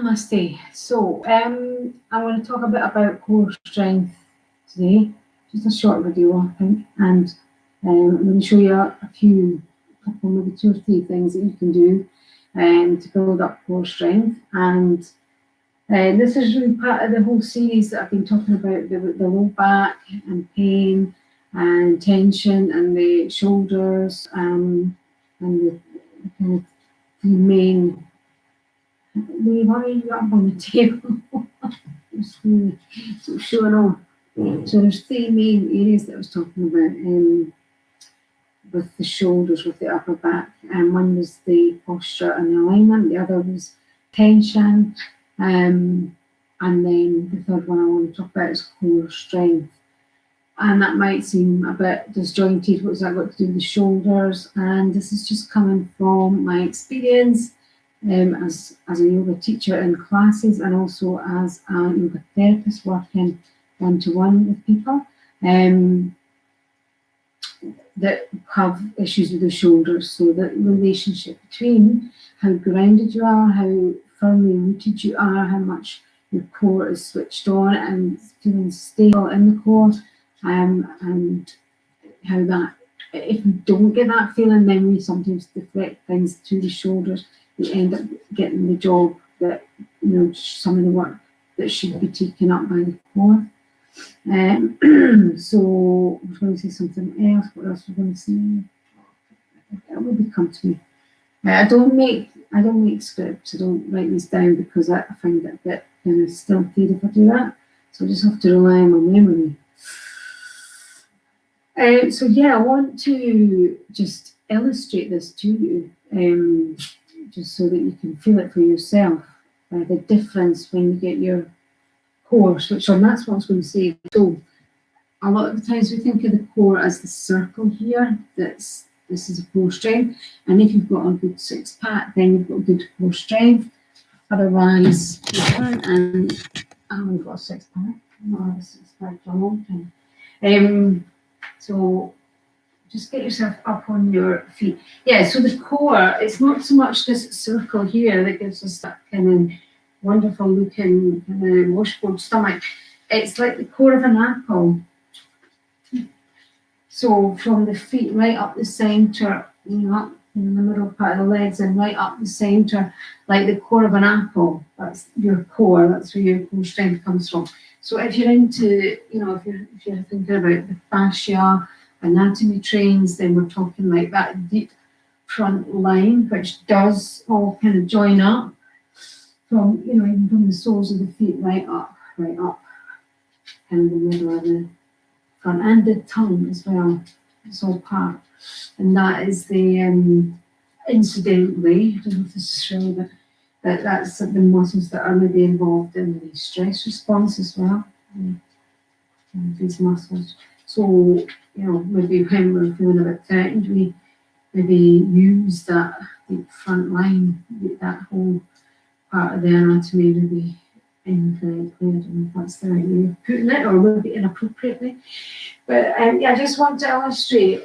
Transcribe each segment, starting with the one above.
Namaste. So I want to talk a bit about core strength today. Just a short video, I think, and I'm going to show you a couple, maybe 2 or 3 things that you can do to build up core strength. And this is really part of the whole series that I've been talking about, the low back and pain and tension and the shoulders and the kind of the main. Why are you up on the table? So showing off. So there's 3 main areas that I was talking about with the shoulders, with the upper back. And one was the posture and the alignment. The other was tension. And then the third one I want to talk about is core strength. And that might seem a bit disjointed. What's that got to do with the shoulders? And this is just coming from my experience as a yoga teacher in classes, and also as a yoga therapist working one-to-one with people that have issues with the shoulders. So the relationship between how grounded you are, how firmly rooted you are, how much your core is switched on and feeling stable in the core, and how that, if you don't get that feeling, then we sometimes deflect things to the shoulders. You end up getting the job that, some of the work that should be taken up by the core. So I was going to say something else. What else was I going to say? It will come to me. I don't make scripts. I don't write these down because I find it a bit kind of stilted if I do that. So I just have to rely on my memory. So yeah, I want to just illustrate this to you. Just so that you can feel it for yourself, the difference when you get your core switched on. That's what I was going to say. So a lot of the times we think of the core as the circle here. This is a core strength, and if you've got a good 6-pack, then you've got good core strength. Otherwise, you can't. And I haven't got a 6-pack. I've not had a 6-pack for a long time. So just get yourself up on your feet. Yeah, so the core, it's not so much this circle here that gives us that kind of wonderful looking kind of washboard stomach. It's like the core of an apple. So from the feet right up the centre, up in the middle part of the legs and right up the centre, like the core of an apple. That's your core, that's where your core strength comes from. So if you're into, if you're thinking about the fascia, anatomy trains, then we're talking like that deep front line, which does all kind of join up from, even from the soles of the feet right up, and the middle of the front, and the tongue as well. It's all part. And that is the, incidentally, I don't know if this is true, but that's the muscles that are maybe involved in the stress response as well. These muscles. So, maybe when we're feeling a bit threatened, we maybe use that deep front line, that whole part of the anatomy maybe incorrectly. I don't know if that's the right way of putting it, or maybe inappropriately. But I just want to illustrate.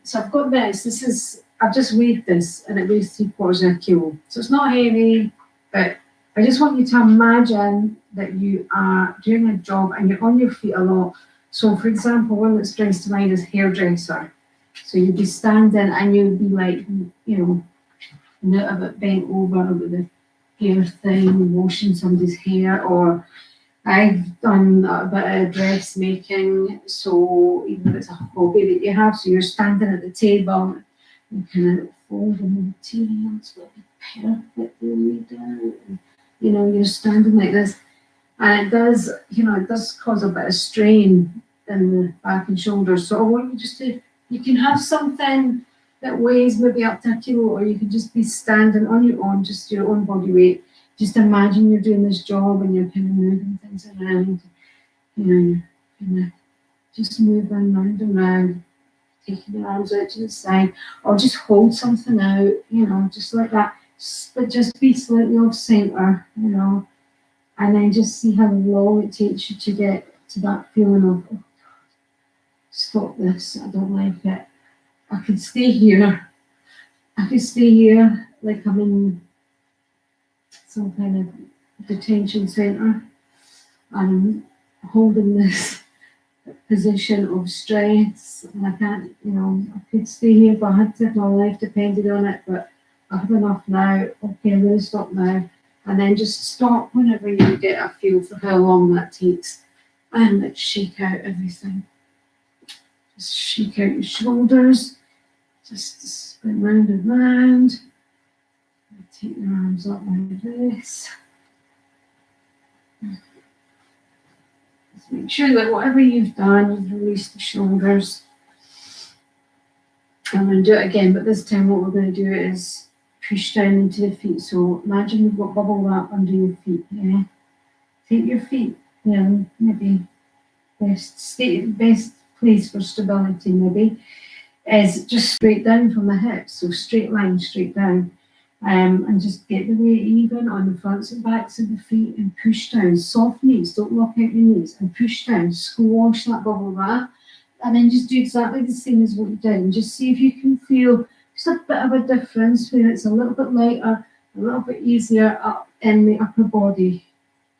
So I've got this. I've just weighed this, and it weighs 3/4 kilo. So it's not heavy, but I just want you to imagine that you are doing a job and you're on your feet a lot. So, for example, one that springs to mind is hairdresser. So you'd be standing and you'd be like, a little bit bent over with the hair thing, washing somebody's hair. Or I've done a bit of dressmaking. So even if it's a hobby that you have, so you're standing at the table and kind of folding the materials with the perfectly laid out. You're standing like this. And it does cause a bit of strain in the back and shoulders. So I want you just you can have something that weighs maybe up to 1 kilo, or you can just be standing on your own, just your own body weight. Just imagine you're doing this job and you're kind of moving things around. You're kind of just moving round and round, taking your arms out to the side, or just hold something out, just like that. But just be slightly off centre, and then just see how long it takes you to get to that feeling of, oh, stop this, I don't like it. I could stay here. like I'm in some kind of the tension center, and holding this position of stress. And I can't, I could stay here, but I had to, my life depended on it, but I have enough now. Okay, I'm going to stop now. And then just stop whenever you get a feel for how long that takes. And let's shake out everything. Just shake out your shoulders. Just spin round and round. Take your arms up like this. Just make sure that whatever you've done, you've released the shoulders. I'm going to do it again, but this time what we're going to do is push down into the feet. So imagine you've got bubble wrap under your feet. Yeah? Take your feet, maybe best place for stability maybe is just straight down from the hips. So straight line, straight down. And just get the weight even on the fronts and backs of the feet and push down. Soft knees, don't lock out your knees, and push down. Squash that bubble wrap. And then just do exactly the same as what you've done. Just see if you can feel just a bit of a difference where it's a little bit lighter, a little bit easier up in the upper body.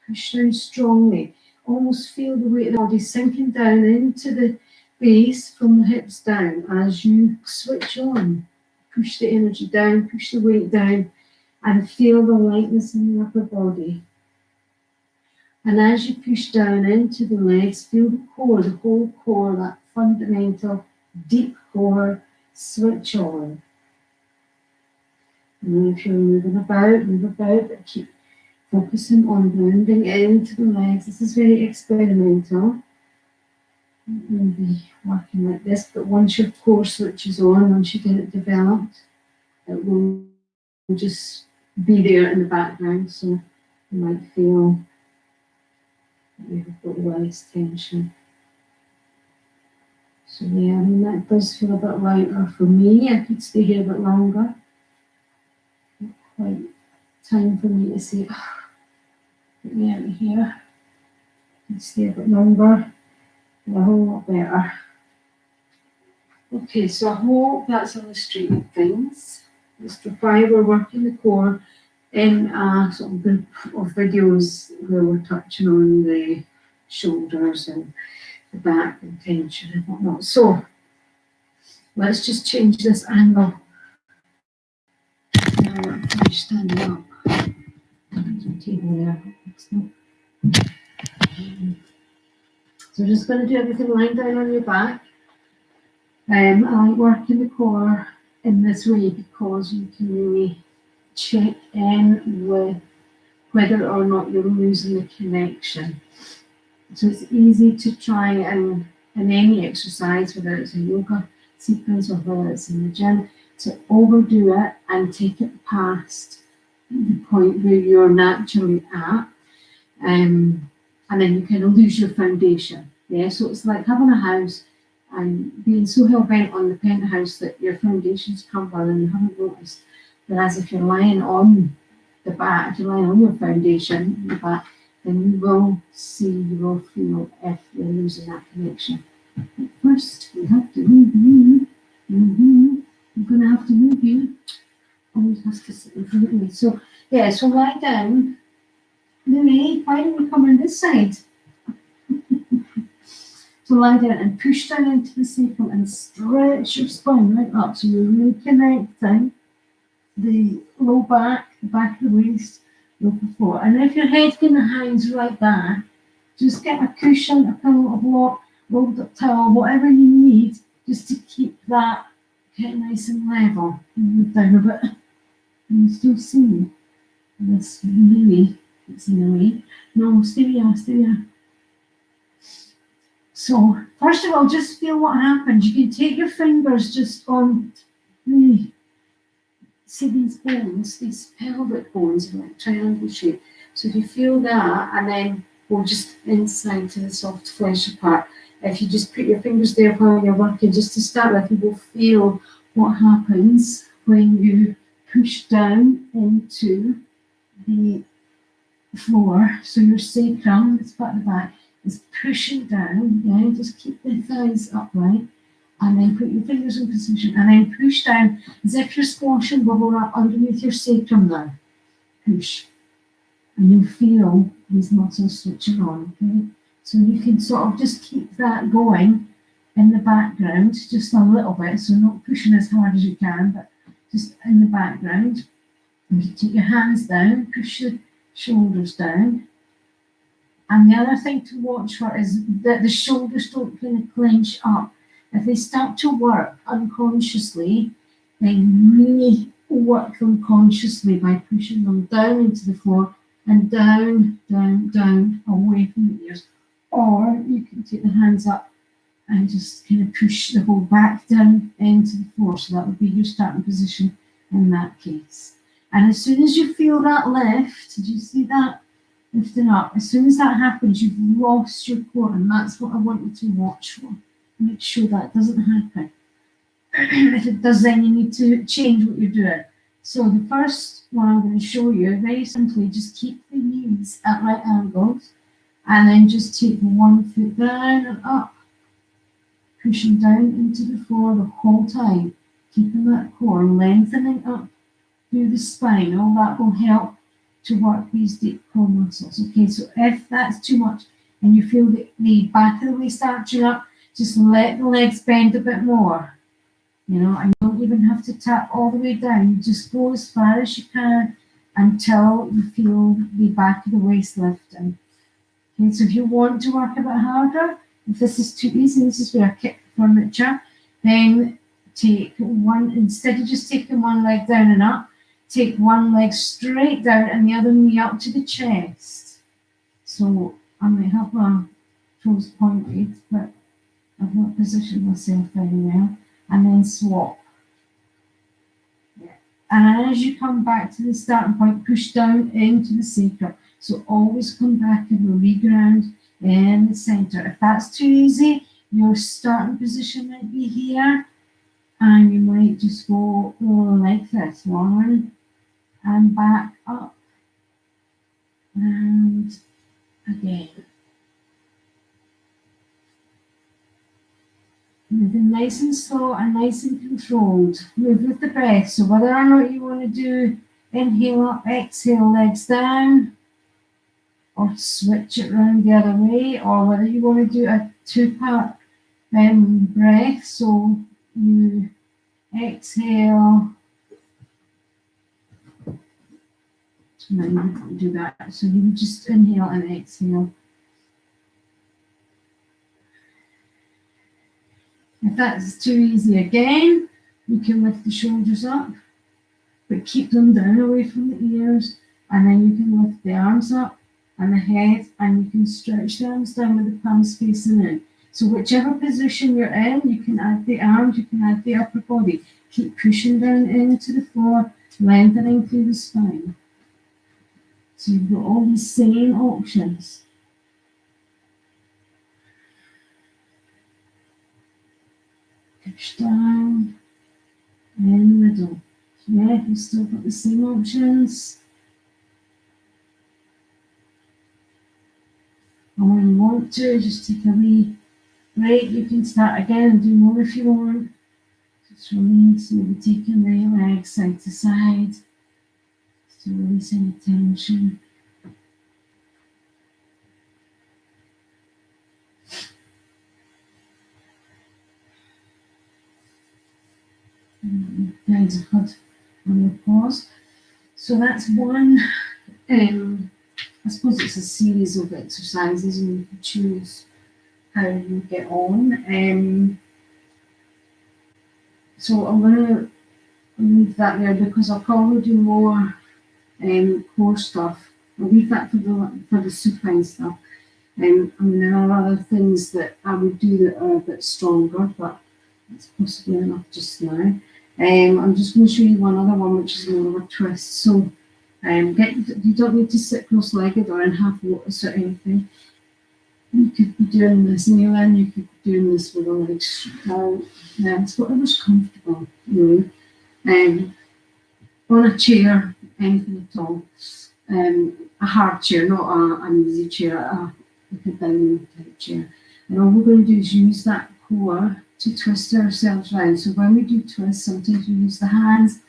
Push down strongly. Almost feel the weight of the body sinking down into the base from the hips down as you switch on. Push the energy down, push the weight down, and feel the lightness in the upper body. And as you push down into the legs, feel the core, the whole core, that fundamental deep core, switch on. And then if you're moving about, move about, but keep focusing on grounding into the legs. This is very experimental. We'll be working like this, but once your core switches on, once you get it developed, it will just be there in the background, so you might feel that you've got less tension. So yeah, that does feel a bit lighter for me. I could stay here a bit longer. Not quite time for me to say, get me out of here. I could stay a bit longer. A whole lot better. Okay, so I hope that's illustrated things. Just why we're working the core in a sort of group of videos where we're touching on the shoulders and the back and tension and whatnot. So let's just change this angle. Now we're finished standing up. There's a table there. So we're just going to do everything lying down on your back. I like working the core in this way because you can really check in with whether or not you're losing the connection. So it's easy to try and in any exercise, whether it's a yoga sequence or whether it's in the gym, to overdo it and take it past the point where you're naturally at. And then you kind of lose your foundation. Yeah, so it's like having a house and being so hell-bent on the penthouse that your foundation's crumbling and you haven't noticed. Whereas if you're lying on the back, if you're lying on your foundation, the back, then you will see, you will feel if you're losing that connection. But first, we have to move you. I'm going to have to move you. Always has to sit in front of me. So, yeah, so lie down. Lily, why don't we come on this side? So lie down and push down into the sacrum and stretch your spine right up. So you're really connecting the low back, the back of the waist, the upper floor. And if your head kind of hangs right there, just get a cushion, a pillow, a block, rolled up towel, whatever you need, just to keep that kind of nice and level. And move down a bit. And you still see me. This Lily, it's in the way. No, stay there, stay there. So, first of all, just feel what happens. You can take your fingers just on, see these bones, these pelvic bones, like triangle shape. So if you feel that, and then go just inside to the soft fleshy part. If you just put your fingers there while you're working, just to start with, you will feel what happens when you push down into the floor. So your sacrum, this part of the back, is pushing down, yeah, just keep the thighs upright, and then put your fingers in position, and then push down as if you're squashing bubble wrap underneath your sacrum now. Push. and you feel these muscles switching on, okay? So you can sort of just keep that going in the background, just a little bit, so not pushing as hard as you can, but just in the background. And you take your hands down, push your shoulders down. And the other thing to watch for is that the shoulders don't kind of clench up. If they start to work unconsciously, then really work them consciously by pushing them down into the floor and down, down, down, away from the ears. Or you can take the hands up and just kind of push the whole back down into the floor. So that would be your starting position in that case. And as soon as you feel that lift, did you see that? Lifting up. As soon as that happens, you've lost your core, and that's what I want you to watch for. Make sure that doesn't happen. If it does, then you need to change what you're doing. So the first one I'm going to show you, very simply, just keep the knees at right angles, and then just take one foot down and up, pushing down into the floor the whole time, keeping that core lengthening up through the spine. All that will help to work these deep core muscles. Okay, so if that's too much and you feel the back of the waist arching up, just let the legs bend a bit more. You know, and you don't even have to tap all the way down. You just go as far as you can until you feel the back of the waist lifting. Okay, so if you want to work a bit harder, if this is too easy, this is where I kick the furniture, then take one, instead of just taking one leg down and up, take one leg straight down and the other knee up to the chest. So I might have my toes pointed, but I've not positioned myself very well. And then swap. Yeah. And as you come back to the starting point, push down into the sacrum. So always come back and reground in the center. If that's too easy, your starting position might be here, and you might just go like this, one and back up, and again. Moving nice and slow and nice and controlled. Move with the breath. So whether or not you want to do inhale up, exhale, legs down, or switch it around the other way, or whether you want to do a two-part breath. So you exhale. No, you wouldn't do that. So you would just inhale and exhale. If that's too easy again, you can lift the shoulders up, but keep them down away from the ears, and then you can lift the arms up and the head, and you can stretch the arms down with the palms facing in. So whichever position you're in, you can add the arms, you can add the upper body. Keep pushing down into the floor, lengthening through the spine. So you've got all these same options. Push down, in the middle. Yeah, you've still got the same options. And when you want to, just take a wee break. You can start again and do more if you want. Just release, maybe taking the legs side to side. Just to release any tension. Guys have had on the pause. So that's one, I suppose it's a series of exercises, and you can choose how you get on. So I'm going to leave that there because I'll probably do more core stuff. I'll leave that for the supine stuff. I mean, there are other things that I would do that are a bit stronger, but that's possibly enough just now. I'm just going to show you one other one, which is more of a twist. So you don't need to sit cross-legged or in half lotus or anything. You could be doing this kneeling, you could be doing this with the legs out. It's whatever's comfortable, really. On a chair, anything at all. A hard chair, not an easy chair, like a dining type chair. And all we're going to do is use that core to twist ourselves around. So when we do twists, sometimes we use the hands,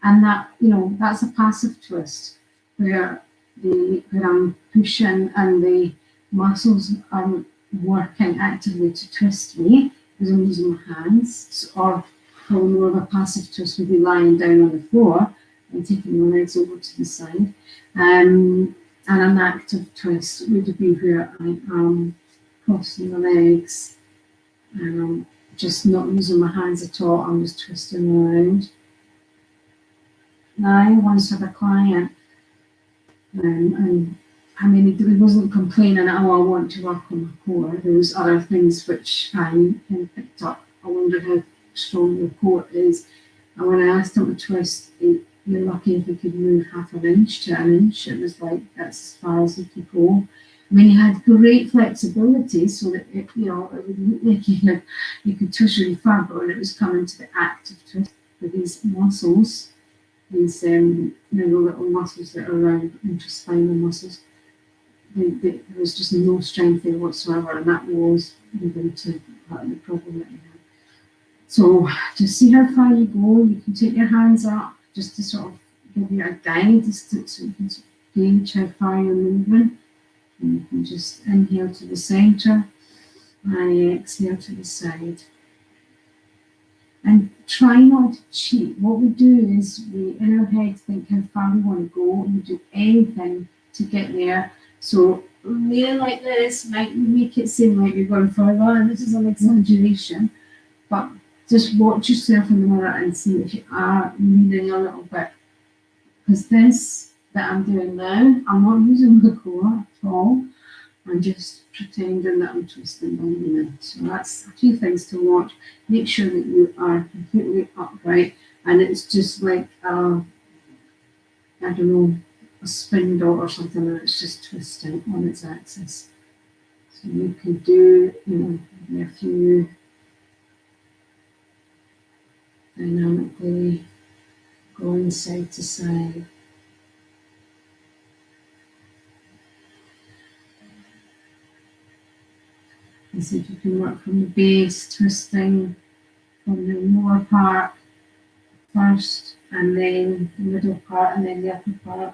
and that, that's a passive twist where when I'm pushing and the muscles aren't working actively to twist me, because I'm using my hands, or probably more of a passive twist would be lying down on the floor and taking my legs over to the side. And an active twist would be where I am crossing my legs and I'm just not using my hands at all, I'm just twisting around. Now, I once had a client, and I mean, he wasn't complaining, oh, I want to work on my core. There was other things which I picked up. I wondered how strong your core is. And when I asked him to twist, you're lucky if he could move half an inch to an inch. It was like, that's as far as he could go. I mean, he had great flexibility so that, it would look like you could twist really far, but when it was coming to the active twist with these muscles, these little muscles that are around interspinal muscles, there was just no strength there whatsoever, and that was leading to the problem that he had. So to see how far you go, you can take your hands up just to sort of give you a guide so you can sort of gauge how far you're moving. And you can just inhale to the centre and exhale to the side. And try not to cheat. What we do is we, in our head, think how far we want to go, and we do anything to get there. So leaning like this might make it seem like you're going further, and this is an exaggeration, but just watch yourself in the mirror and see if you are leaning a little bit. Because this that I'm doing now, I'm not using the core at all. I'm just pretending that I'm twisting down the middle. So that's a few things to watch. Make sure that you are completely upright, and it's just like I don't know, a spindle or something, and it's just twisting on its axis. So you can do, a few dynamically going side to side. And see if you can work from the base, twisting from the lower part first, and then the middle part, and then the upper part.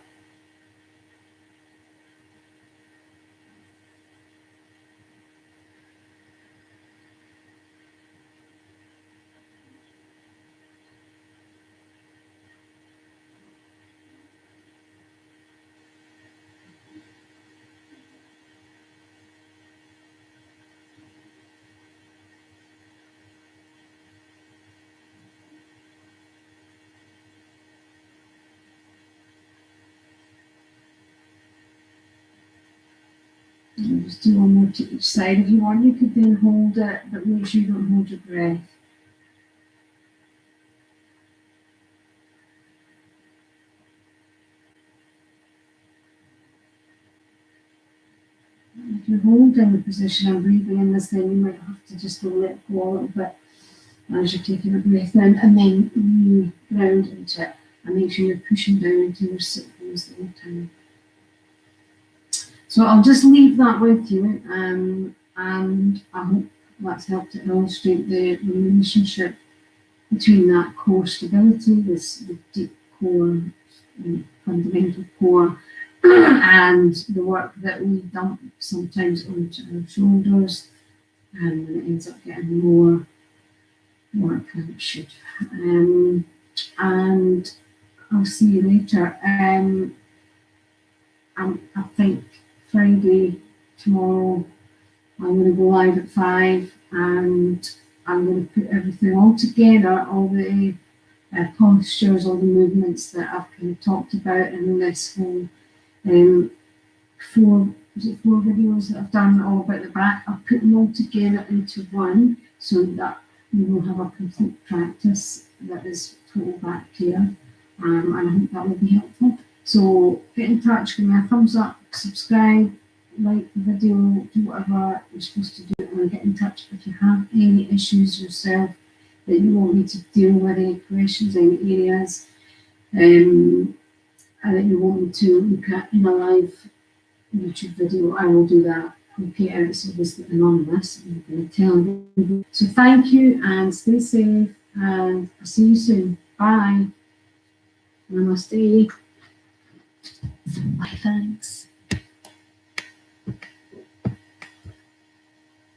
And just do one more to each side. If you want, you could then hold it, but make sure you don't hold your breath. If you're holding the position and breathing in this, then you might have to just let go a little bit as you're taking a breath in, and then ground into it, and make sure you're pushing down into your sit bones the whole time. So I'll just leave that with you, and I hope that's helped to illustrate the relationship between that core stability, the deep core, fundamental core, and the work that we dump sometimes onto our shoulders, and it ends up getting more work than it should. And I'll see you later. I think Friday, tomorrow, I'm going to go live at 5, and I'm going to put everything all together, all the postures, all the movements that I've kind of talked about in this whole 4 videos that I've done all about the back. I'll put them all together into one so that you will have a complete practice that is total back care, and I think that will be helpful. So get in touch, give me a thumbs up, subscribe, like the video, do whatever you're supposed to do, and get in touch if you have any issues yourself that you want me to deal with, any questions, any areas, and that you want me to look at in a live YouTube video. I will do that. Okay, it's obviously anonymous. I'm going to tell you. So thank you, and stay safe, and I'll see you soon. Bye. Namaste. Bye. Thanks.